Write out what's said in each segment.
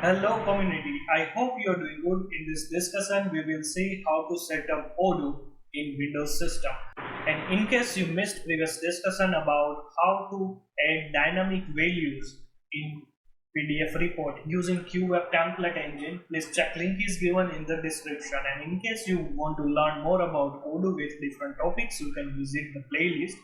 Hello community, I hope you are doing good. In this discussion, we will see how to set up Odoo in Windows system. And in case you missed previous discussion about how to add dynamic values in PDF report using QWeb template engine, please check link is given in the description. And in case you want to learn more about Odoo with different topics, you can visit the playlist.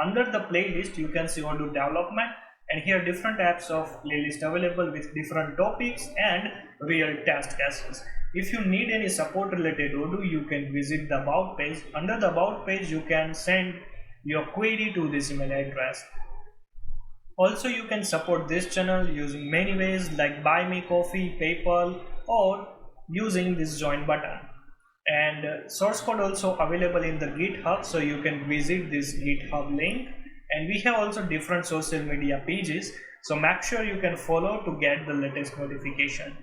Under the playlist, you can see Odoo development, and here different apps of playlist available with different topics and real test cases. If you need any support related Odoo, you can visit the about page. Under the about page, you can send your query to this email address. Also, you can support this channel using many ways like buy me coffee, PayPal, or using this join button. And source code also available in the GitHub, so you can visit this GitHub link. And we have also different social media pages, so make sure you can follow to get the latest notification.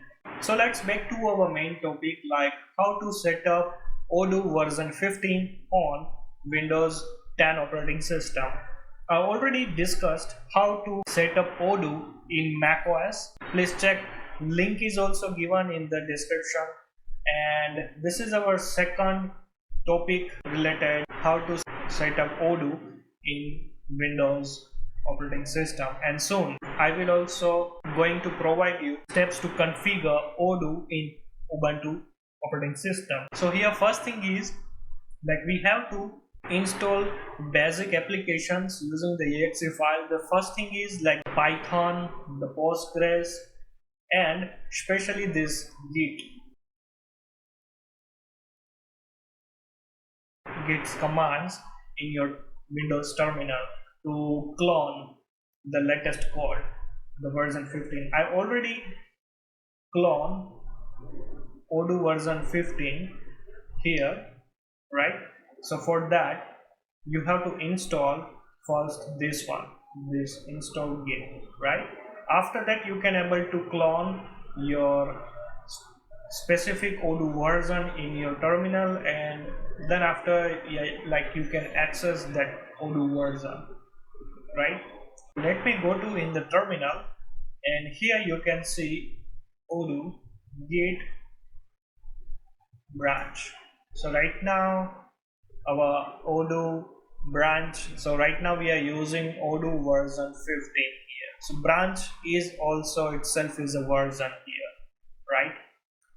So let's back to our main topic, like how to set up Odoo version 15 on Windows 10 operating system. I already discussed how to set up Odoo in macOS. Please check, link is also given in the description. And this is our second topic related how to set up Odoo in Windows operating system, and soon I will also going to provide you steps to configure Odoo in Ubuntu operating system. So here first thing is like we have to install basic applications using the exe file. The first thing is like Python, the Postgres, and especially this Git's commands in your Windows terminal to clone the latest code, the version 15. I already clone Odoo version 15 here, right? So for that you have to install first this one, this install Git, right? After that you can able to clone your specific Odoo version in your terminal, and then after like you can access that Odoo version, right? Let me go to in the terminal, and here you can see Odoo git branch. So right now our Odoo branch, so right now we are using Odoo version 15 here. So branch is also itself is a version here, right?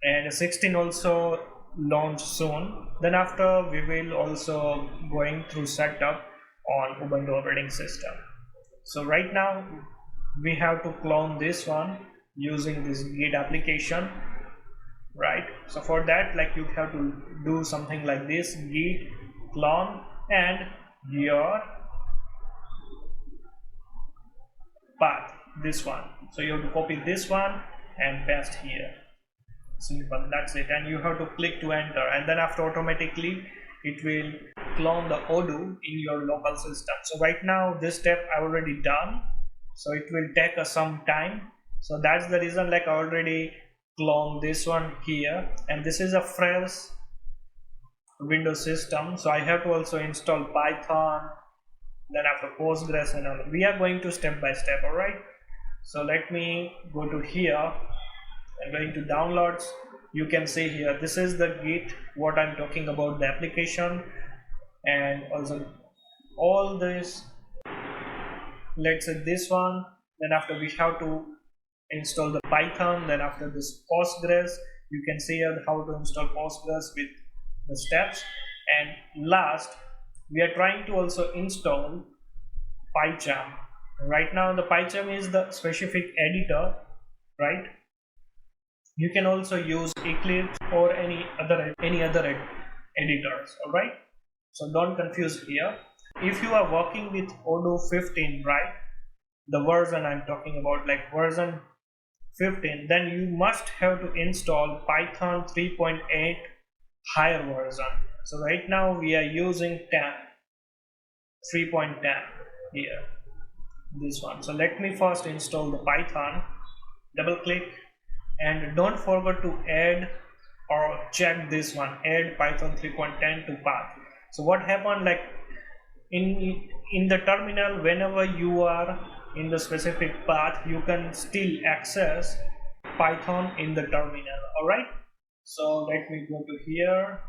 And 16 also launch soon. Then after we will also going through setup on Ubuntu operating system. So right now we have to clone this one using this git application, right? So for that, like you have to do something like this, git clone and your path, this one. So you have to copy this one and paste here. Simple, that's it. And you have to click to enter, and then after automatically it will clone the Odoo in your local system. So right now this step I already done, so it will take us some time. So that's the reason like I already clone this one here, and this is a fresh Windows system, so I have to also install Python, then after Postgres and all. We are going to step by step, all right? So let me go to here. I'm going to downloads. You can see here this is the Git what I'm talking about, the application, and also all this, let's say this one. Then after we have to install the Python, then after this Postgres, you can see here how to install Postgres with the steps. And last we are trying to also install Pycharm. Right now the Pycharm is the specific editor, right? You can also use Eclipse or any other editors, all right? So don't confuse here. If you are working with Odoo 15, right, the version I'm talking about, like version 15, then you must have to install Python 3.8 higher version. So right now we are using 3.10 here, this one. So let me first install the Python, double click, and don't forget to add or check this one, add Python 3.10 to path. So what happened, like in the terminal, whenever you are in the specific path, you can still access Python in the terminal. Alright, so let me go to here,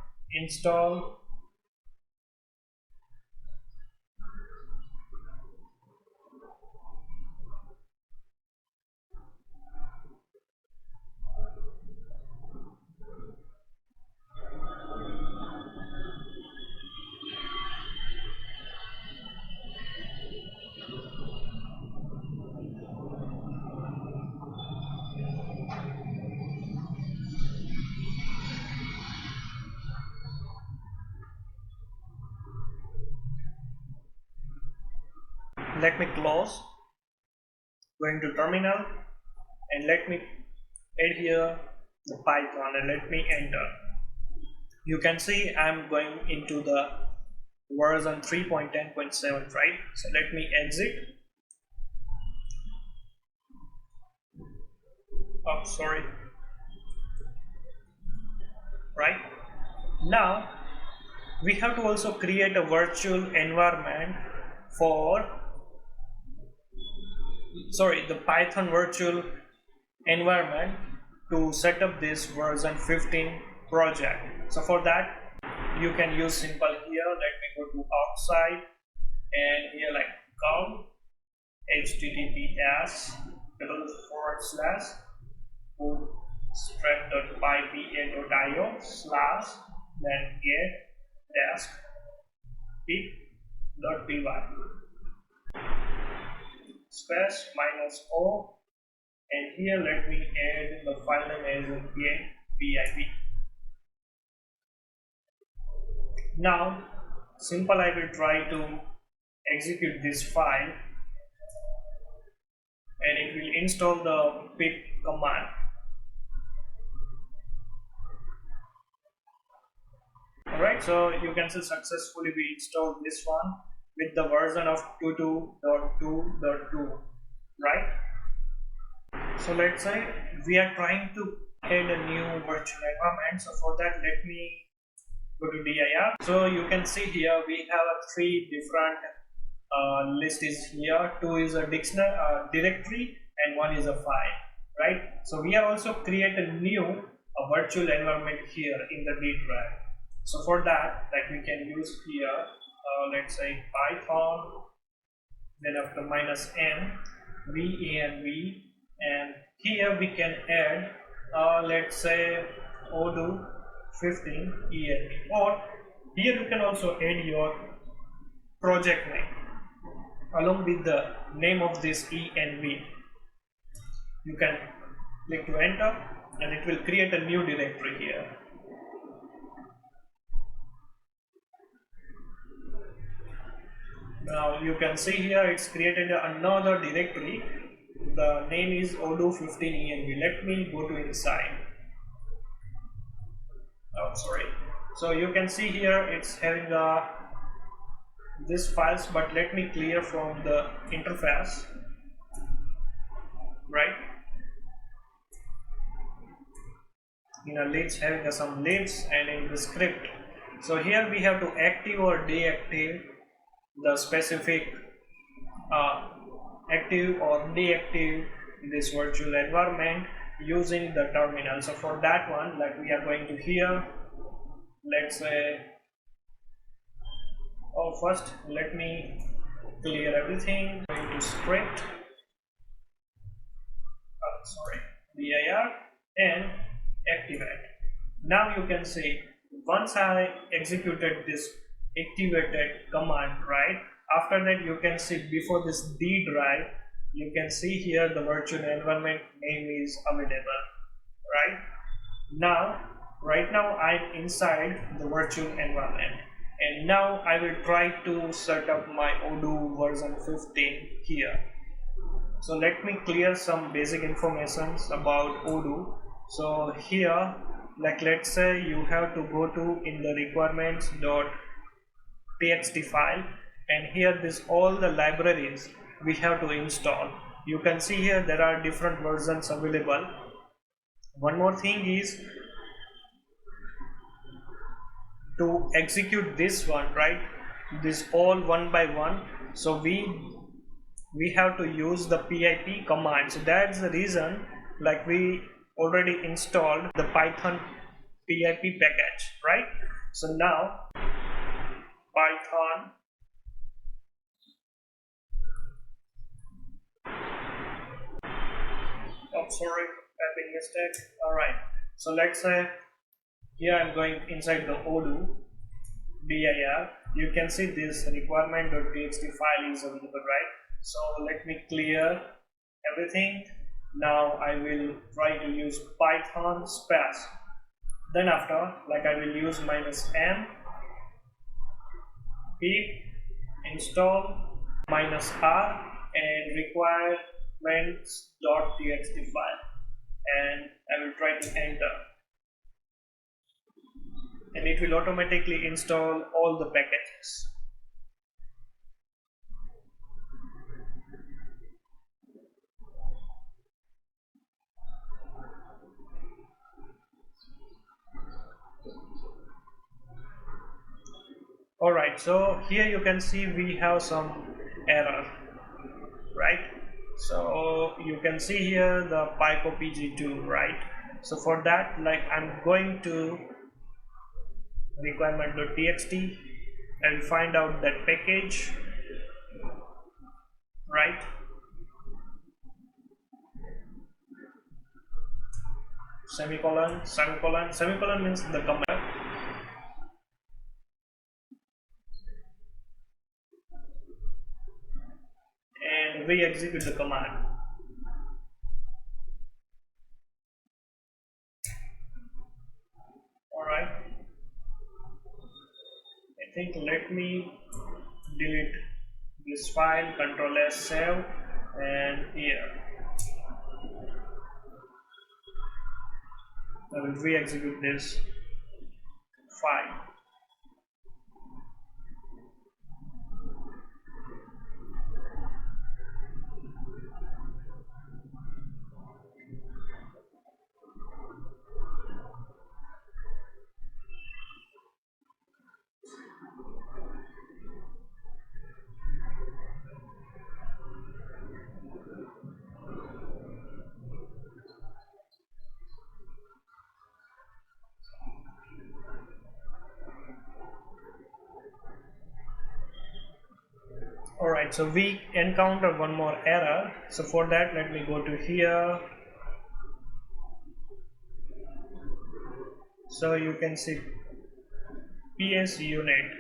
install. Let me close, going to terminal, and let me add here the Python and let me enter. You can see I'm going into the version 3.10.7, right? So let me exit. Oh, sorry. Right now we have to also create a virtual environment for the Python virtual environment to set up this version 15 project. So for that you can use simple here. Let me go to outside and here like cloud https://bootstrap.pypa.io/ then get task pic.py /-o, and here let me add the file name as pip. Now simple I will try to execute this file and it will install the pip command. Alright, so you can see successfully we installed this one with the version of 22.2.2, right? So let's say we are trying to add a new virtual environment. So for that let me go to dir. So you can see here we have three different list is here. Two is a dictionary directory and one is a file, right? So we are also create a new virtual environment here in the D drive. So for that, like we can use here let's say Python, then after -n v and here we can add let's say Odoo 15 env, or here you can also add your project name along with the name of this env. You can click to enter and it will create a new directory here. Now you can see here it's created another directory. The name is Odoo 15 env. Let me go to inside. Oh, sorry. So you can see here it's having this files, but let me clear from the interface, right? It's having some libs and in the script. So here we have to active or deactive the specific active or deactive this virtual environment using the terminal. So for that one, like we are going to here, let's say, first let me clear everything, going to script, dir and activate. Now you can see once I executed this activated command, right, after that you can see before this D drive you can see here the virtual environment name is available, right now I'm inside the virtual environment, and now I will try to set up my Odoo version 15 here. So let me clear some basic informations about Odoo. So here, like let's say you have to go to in the requirements.txt file, and here this all the libraries we have to install. You can see here there are different versions available. One more thing is to execute this one, right, this all one by one, so we have to use the pip command. So that's the reason like we already installed the Python pip package, right? So now Python sorry, typing mistake. Alright, so let's say here I'm going inside the Odoo dir. You can see this requirement.txt file is available, right? So let me clear everything. Now I will try to use Python space. Then after, like I will use -m pip install -r and requirements.txt file, and I will try to enter, and it will automatically install all the packages. Alright, so here you can see we have some error, right? So you can see here the pycopg2, right? So for that, like I'm going to requirement.txt, I will find out that package, right? Semicolon, semicolon, semicolon means the command. And we execute the command. Alright, I think let me delete this file, Control S, save, and here I will re-execute this file. Alright, so we encounter one more error. So for that, let me go to here. So you can see PS unit.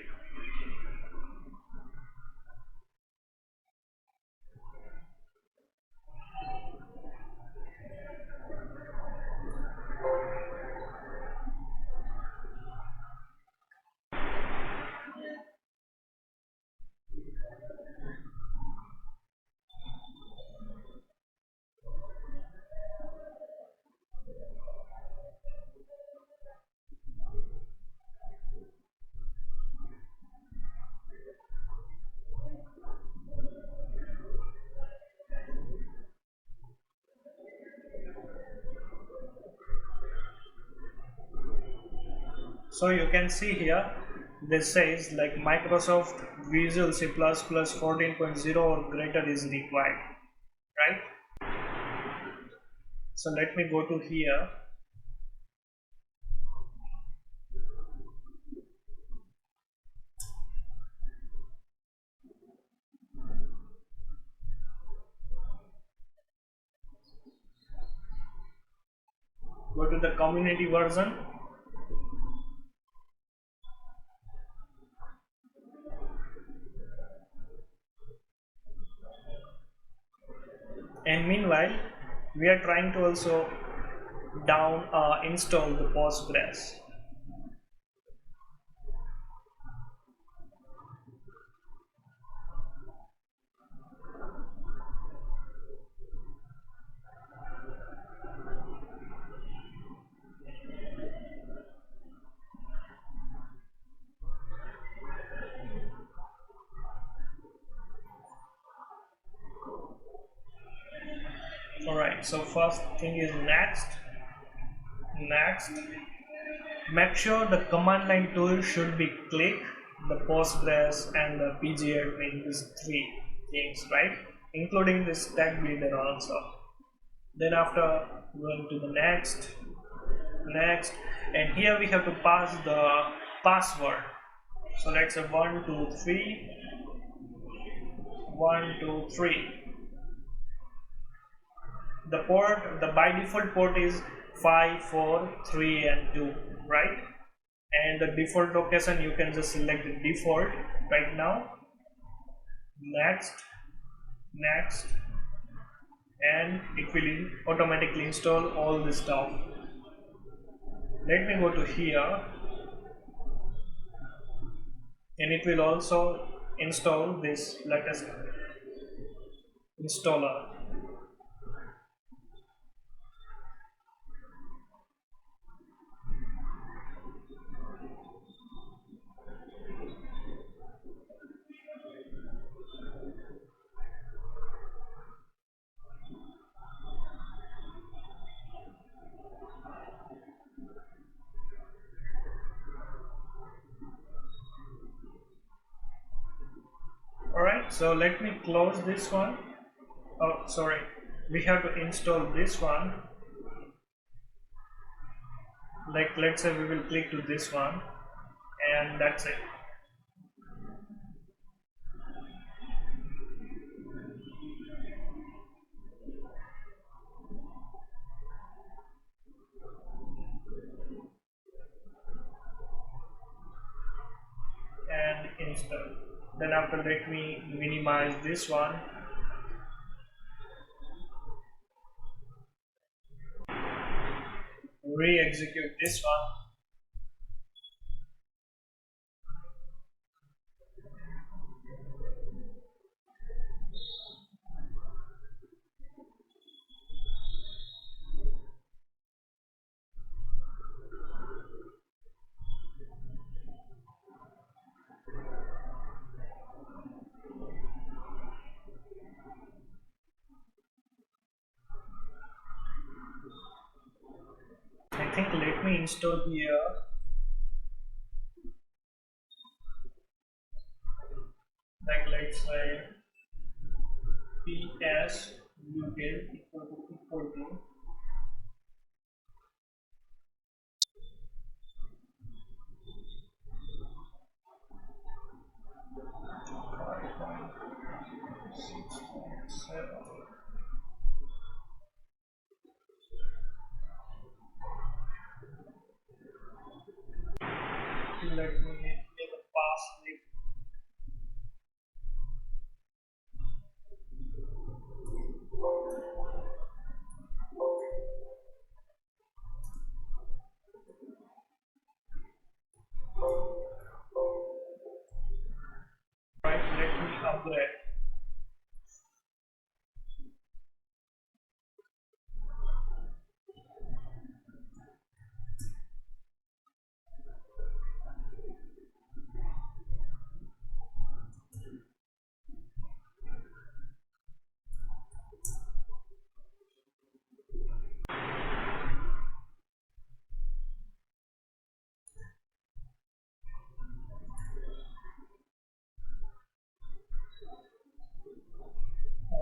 So you can see here, this says like Microsoft Visual C++ 14.0 or greater is required, right? So let me go to here. Go to the community version. And meanwhile, we are trying to also install the Postgres. Alright, so first thing is next. Make sure the command line tool should be click, the Postgres and the pgadmin, these three things, right? Including this tag builder also. Then after going to the next, and here we have to pass the password. So let's say 123 123. The port, the by default port is 5, 4, 3 and 2, right? And the default location, you can just select the default right now. Next, and it will automatically install all this stuff. Let me go to here, and it will also install this latest installer. Alright, so let me close this one. Oh, sorry, we have to install this one. Like, let's say we will click to this one, and that's it. And install. Then after, let me minimize this one. Re-execute this one. I think let me install here. Like, let's say ps util equal to let me make a password. Right, let me upgrade.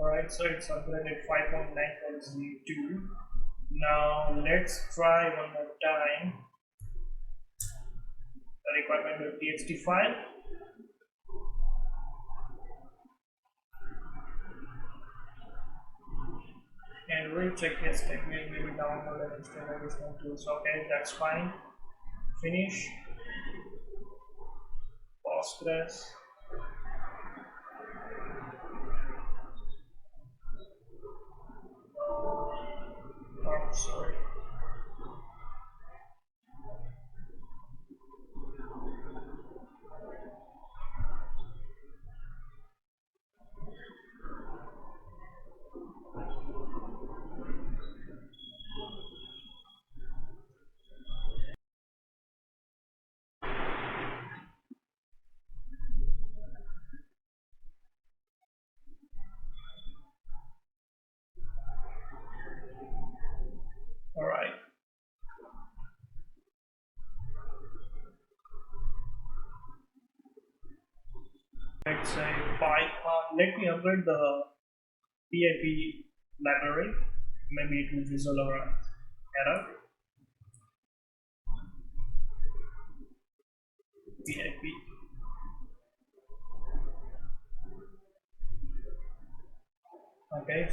Alright, so it's upgraded 5.9.02. Now let's try one more time the requirement.txt file. And recheck its technique, maybe download and install additional tools. Okay, that's fine. Finish. Postgres. Oh, sorry. Alright. Let's say Pycharm. Let me upgrade the PIP library. maybe it will resolve our error. PIP. Okay.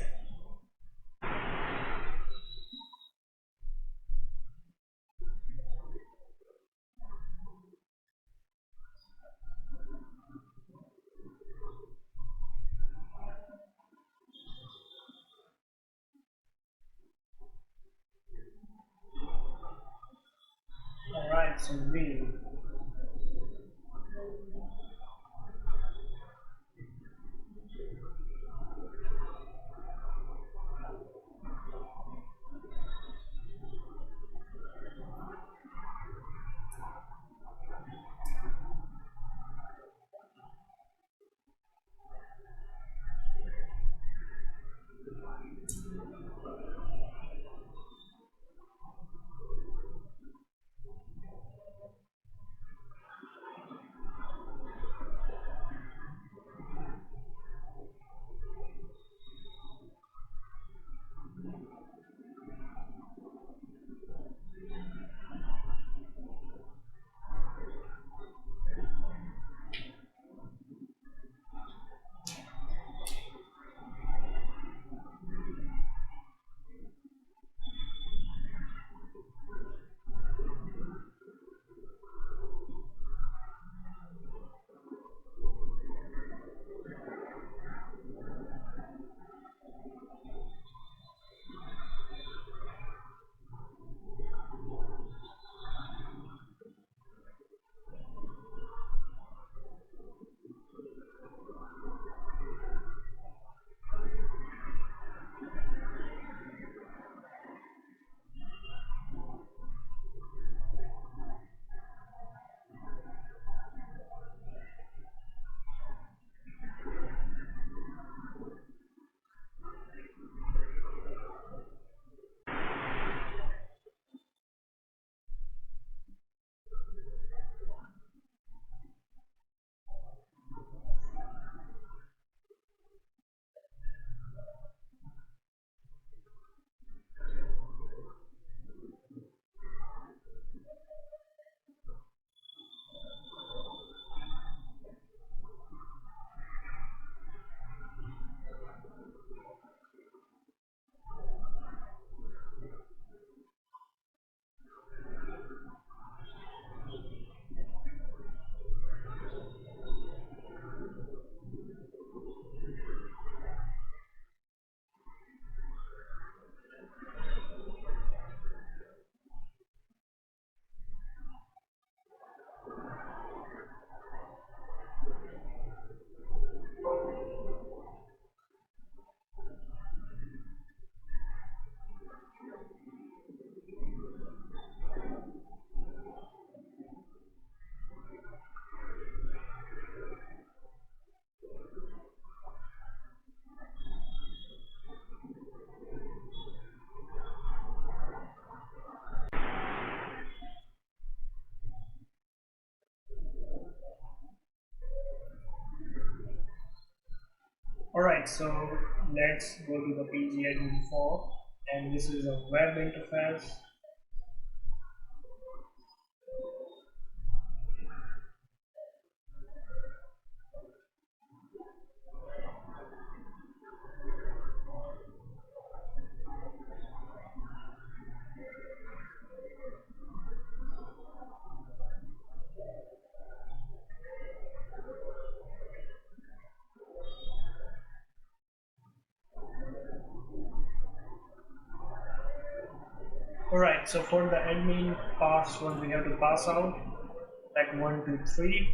Alright, so we Alright, so let's go to the pgadmin 4, and this is a web interface. Alright, so for the admin password we have to pass out like 123.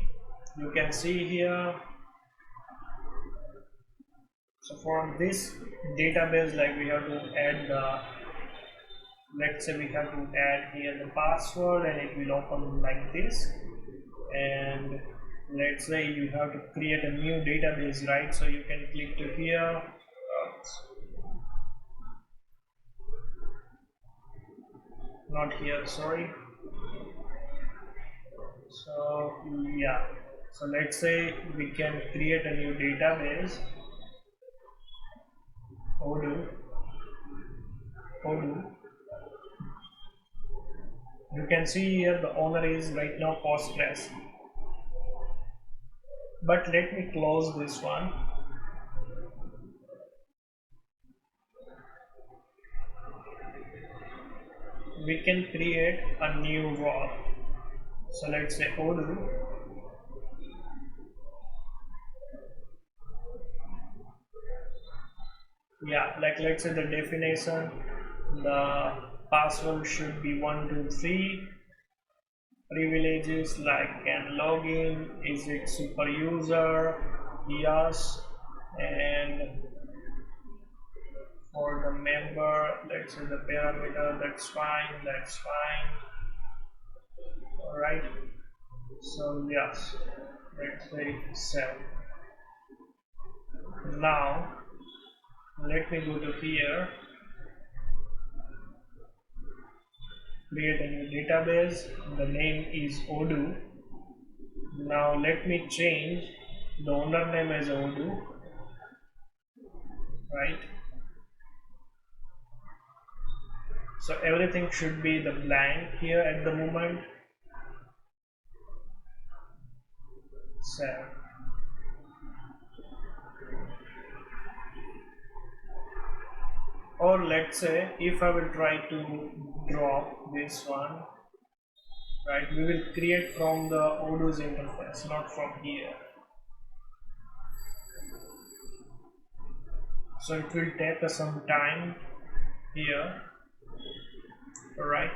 You can see here. So for this database, like we have to add the, let's say we have to add here the password, and it will open like this. And let's say you have to create a new database, right? So you can click to here. Not here, sorry. So yeah, so let's say we can create a new database, Odoo. Odoo. You can see here the owner is right now Postgres. But let me close this one. We can create a new role. So let's say Odoo. Yeah, like let's say the definition, the password should be 123. Privileges like can log in, is it super user, yes, and for the member, let's say the parameter, that's fine, alright. So yes, let's say save. Now let me go to here, create a new database, the name is Odoo. Now let me change the owner name as Odoo, right? So everything should be the blank here at the moment. Save. Or let's say if I will try to drop this one, right, we will create from the Odoo's interface, not from here. So it will take us some time here, alright.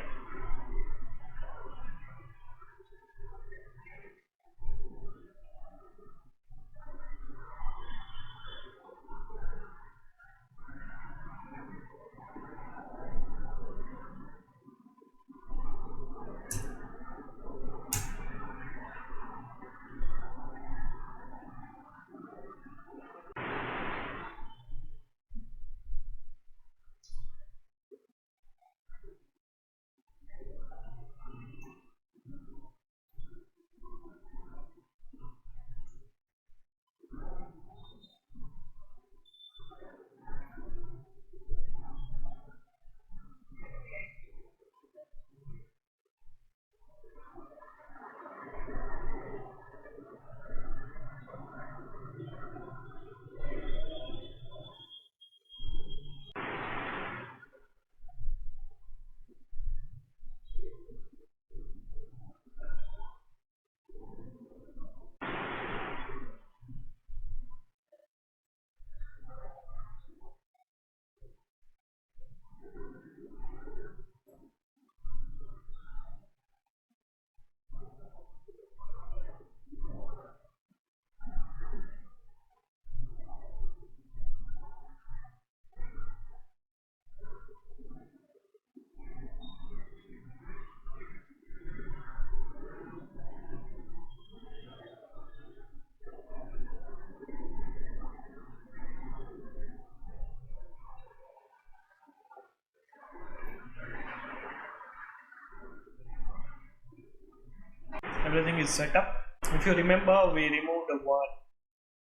Everything is set up. If you remember, we removed the one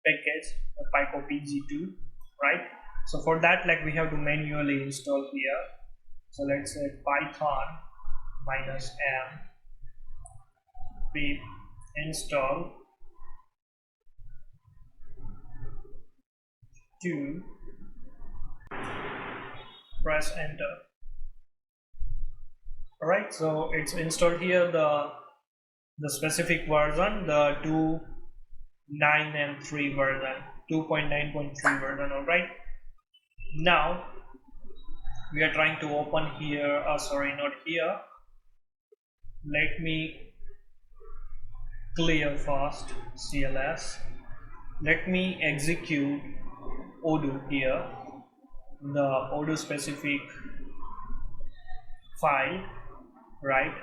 package, the pg2, right? So for that, like we have to manually install here. So let's say python -m pip install 2, press enter. Alright, so it's installed here the specific version, the 2.9 and 3 version, 2.9.3 version. Alright, now we are trying to open here, sorry, not here. Let me clear first CLS. Let me execute Odoo here, the Odoo specific file, right,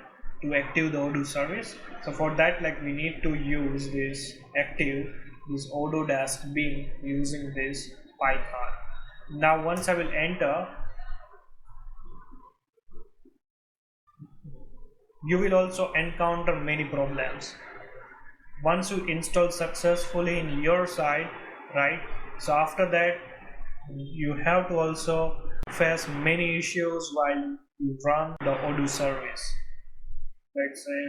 to active the Odoo service. So for that, like we need to use this Odoo-bin using this Python. Now once I will enter, you will also encounter many problems once you install successfully in your side, right? So after that, you have to also face many issues while you run the Odoo service. Let's say,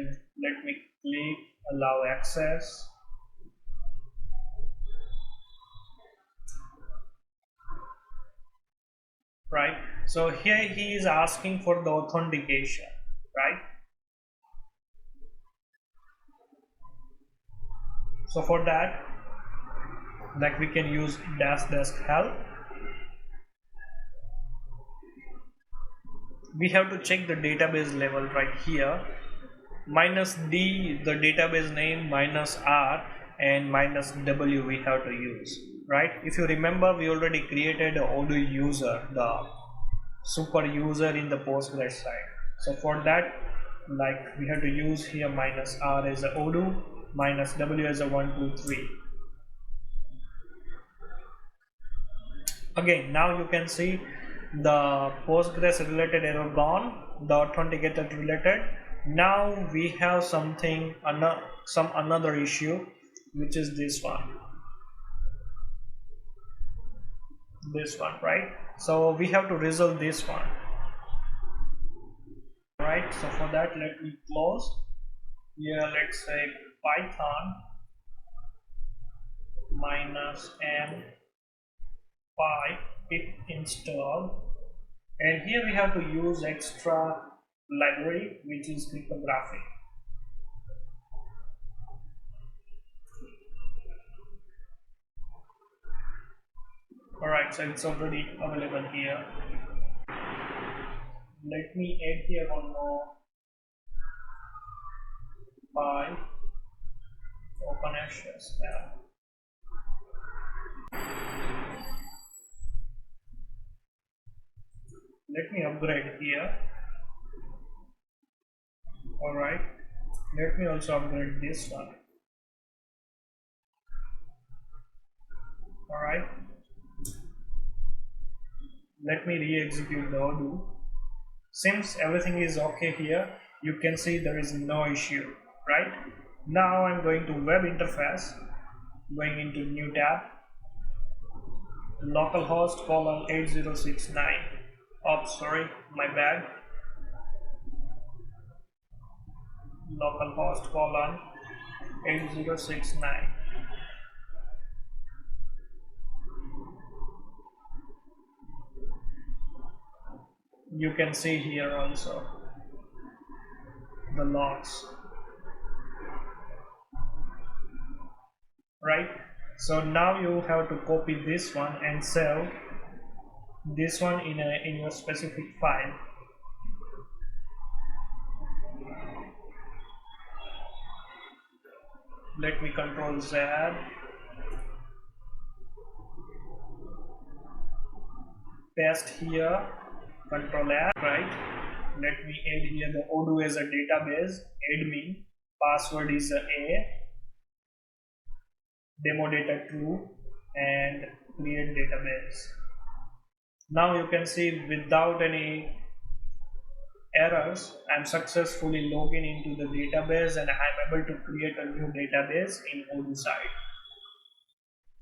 let me click allow access. Right, so here he is asking for the authentication, right? So for that, like, we can use -- help. We have to check the database level right here. -d the database name, -r and -w we have to use, right? If you remember, we already created a Odoo user, the super user in the Postgres side. So for that, like, we have to use here -r as a Odoo, -w as a 123. Again, now you can see the Postgres related error gone, the authenticated related. Now we have another issue, which is this one, right? So we have to resolve this one, right? So for that, let me close here. Let's say Python -m pip install, and here we have to use extra library, which is cryptographic. Alright, so it's already available here. Let me add here one more by OpenSSL. Let me upgrade here. Alright, let me also upgrade this one. Alright, let me re-execute the Odoo. Since everything is okay here, you can see there is no issue, right? Now I'm going to web interface, going into new tab, localhost :8069. Oh, sorry, my bad. Localhost :8069. You can see here also the logs, right? So now you have to copy this one and save this one in your specific file. Let me Control Z, paste here, Control F, right? Let me add here the Odoo as a database, admin, password is a demo data true, and create database. Now you can see without any errors, I'm successfully logging into the database and I'm able to create a new database in Odoo side.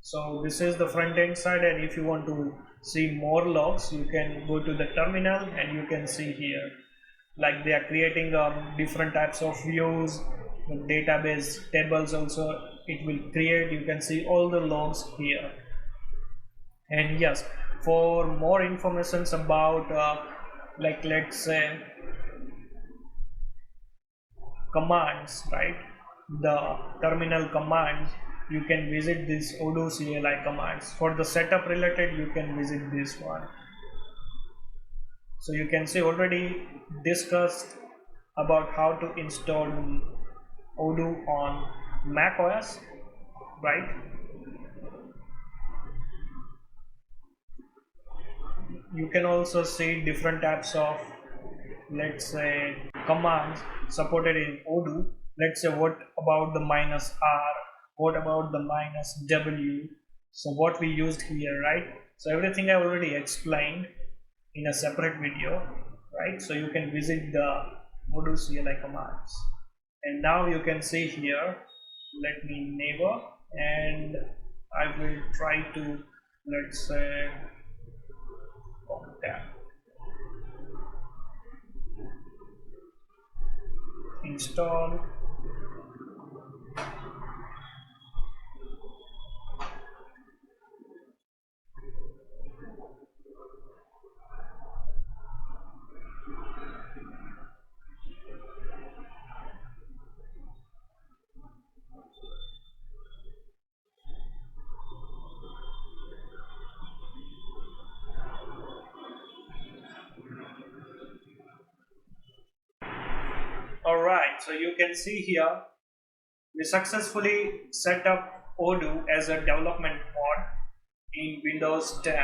So this is the front end side, and if you want to see more logs, you can go to the terminal and you can see here, like, they are creating different types of views, the database tables also it will create. You can see all the logs here. And yes, for more information about like, let's say, commands, right, the terminal commands, you can visit this Odoo CLI commands. For the setup related, you can visit this one. So you can see already discussed about how to install Odoo on Mac OS, right? You can also see different types of, let's say, commands supported in Odoo. Let's say, what about the -r, what about the -w, so what we used here, right? So everything I already explained in a separate video, right? So you can visit the Odoo CLI commands. And now you can see here, let me neighbor, and I will try to, let's say, contact. install. Alright, so you can see here we successfully set up Odoo as a development mod in Windows 10.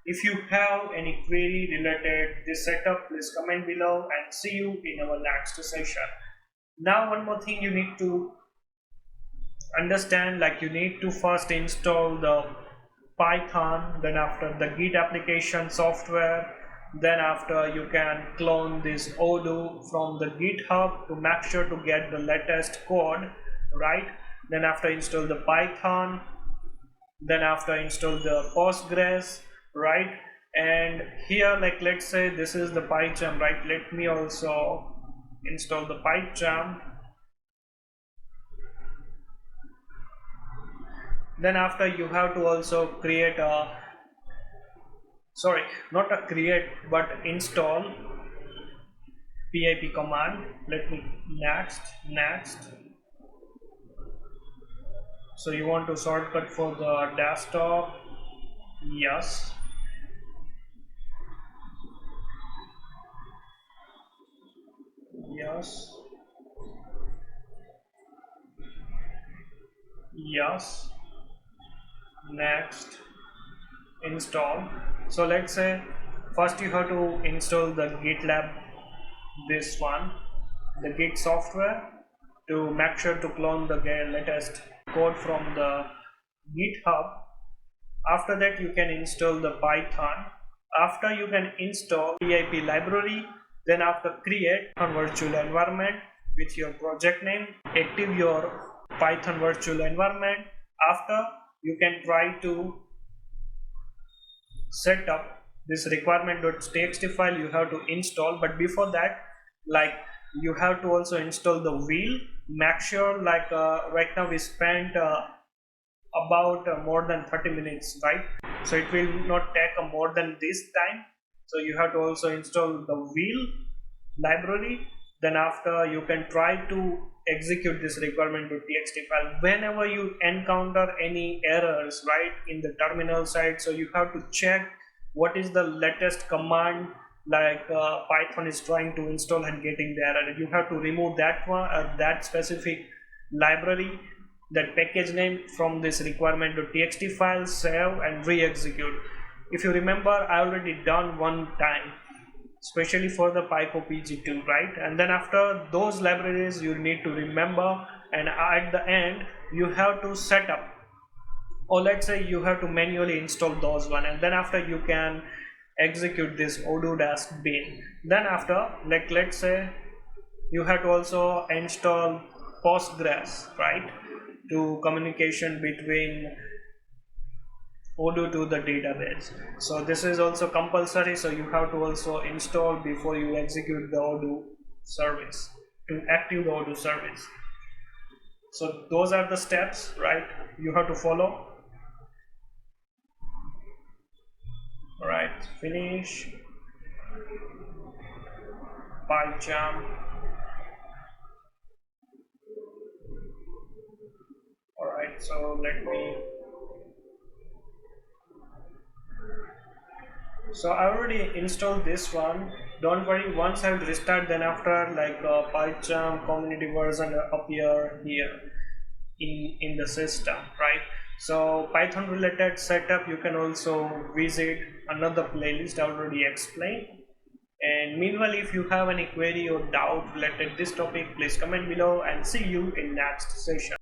If you have any query related this setup, please comment below and see you in our next session. Now one more thing you need to understand, like you need to first install the Python, then after the Git application software, then after you can clone this Odoo from the GitHub to make sure to get the latest code, right? Then after install the Python, then after install the Postgres, right? And here, like let's say this is the Pycharm, right? Let me also install the Pycharm. Then after you have to also create a not a create but install pip command. Let me next. So you want to shortcut for the desktop, yes. Next, install. So let's say first you have to install the GitLab, this one, the Git software, to make sure to clone the latest code from the GitHub. After that you can install the Python. After you can install pip library, then after create a virtual environment with your project name, active your Python virtual environment. After you can try to set up this requirement.txt file you have to install, but before that, like you have to also install the wheel. Make sure like right now we spent about more than 30 minutes, right? So it will not take more than this time. So you have to also install the wheel library. Then after you can try to execute this requirement.txt file whenever you encounter any errors, right, in the terminal side. So you have to check what is the latest command, like Python is trying to install and getting the error. You have to remove that one, that specific library, that package name from this requirement.txt file, save and re-execute. If you remember, I already done one time, especially for the PyCopg2, right? And then after those libraries you need to remember, and at the end you have to set up, or let's say you have to manually install those one, and then after you can execute this odoo-bin. Then after, like let's say you have to also install Postgres, right, to communication between Odoo to the database. So this is also compulsory, so you have to also install before you execute the Odoo service, to active the Odoo service. So those are the steps, right, you have to follow. Alright, finish Pycharm. Alright, so let me, so I already installed this one. Don't worry, once I will restart, then after like Pycharm community version appear here in the system, right? So Python related setup, you can also visit another playlist I already explained. And meanwhile, if you have any query or doubt related to this topic, please comment below and see you in next session.